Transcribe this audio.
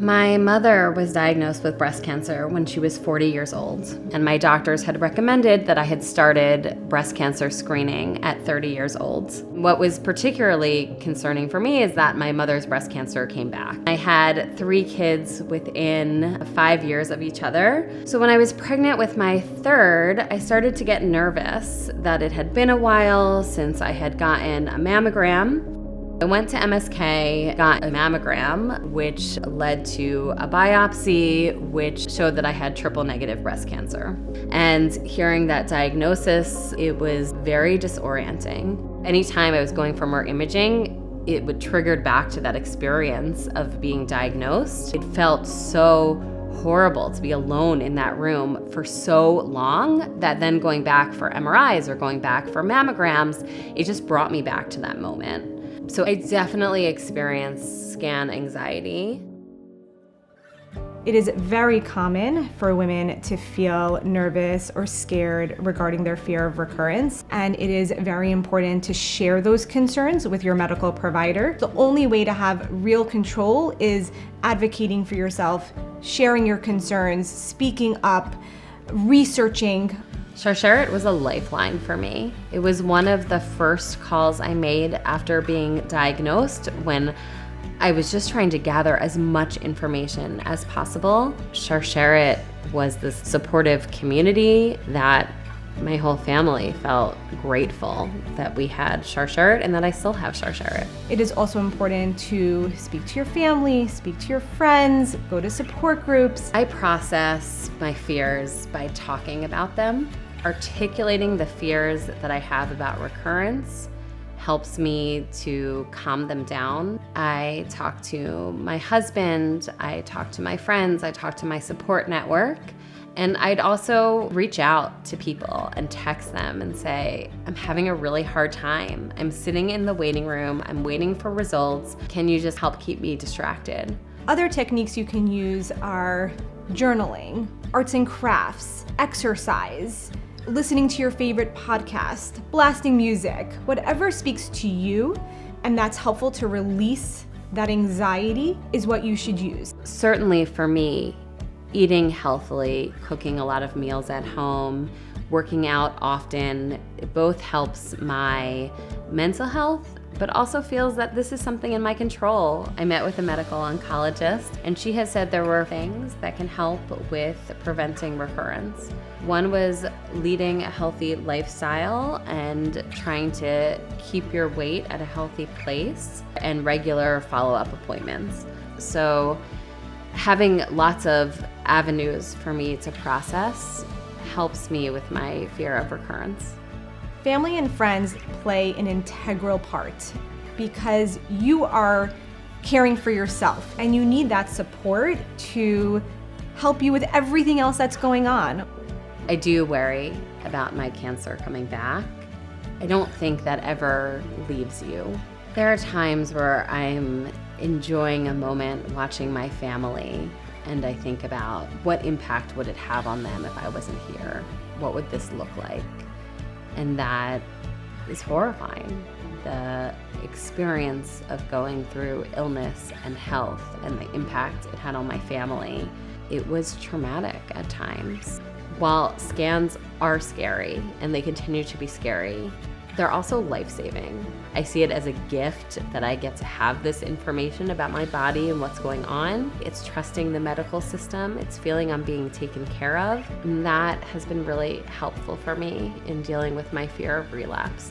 My mother was diagnosed with breast cancer when she was 40 years old, and my doctors had recommended that I had started breast cancer screening at 30 years old. What was particularly concerning for me is that my mother's breast cancer came back. I had 3 kids within 5 years of each other. So when I was pregnant with my third, I started to get nervous that it had been a while since I had gotten a mammogram. I went to MSK, got a mammogram, which led to a biopsy, which showed that I had triple negative breast cancer. And hearing that diagnosis, it was very disorienting. Anytime I was going for more imaging, it would trigger back to that experience of being diagnosed. It felt so horrible to be alone in that room for so long that then going back for MRIs or going back for mammograms, it just brought me back to that moment. So I definitely experienced scan anxiety. It is very common for women to feel nervous or scared regarding their fear of recurrence, and it is very important to share those concerns with your medical provider. The only way to have real control is advocating for yourself, sharing your concerns, speaking up, researching. Sharsheret was a lifeline for me. It was one of the first calls I made after being diagnosed when I was just trying to gather as much information as possible. Sharsheret was this supportive community that my whole family felt grateful that we had Sharsheret and that I still have Sharsheret. It is also important to speak to your family, speak to your friends, go to support groups. I process my fears by talking about them. Articulating the fears that I have about recurrence helps me to calm them down. I talk to my husband, I talk to my friends, I talk to my support network, and I'd also reach out to people and text them and say, I'm having a really hard time. I'm sitting in the waiting room, I'm waiting for results. Can you just help keep me distracted? Other techniques you can use are journaling, arts and crafts, exercise, listening to your favorite podcast, blasting music, whatever speaks to you and that's helpful to release that anxiety is what you should use. Certainly for me, eating healthily, cooking a lot of meals at home, working out often, it both helps my mental health, but also feels that this is something in my control. I met with a medical oncologist, and she has said there were things that can help with preventing recurrence. One was leading a healthy lifestyle and trying to keep your weight at a healthy place and regular follow-up appointments. So having lots of avenues for me to process helps me with my fear of recurrence. Family and friends play an integral part because you are caring for yourself and you need that support to help you with everything else that's going on. I do worry about my cancer coming back. I don't think that ever leaves you. There are times where I'm enjoying a moment watching my family and I think about what impact would it have on them if I wasn't here? What would this look like? And that is horrifying. The experience of going through illness and health and the impact it had on my family, it was traumatic at times. While scans are scary and they continue to be scary, they're also life-saving. I see it as a gift that I get to have this information about my body and what's going on. It's trusting the medical system. It's feeling I'm being taken care of. And that has been really helpful for me in dealing with my fear of relapse.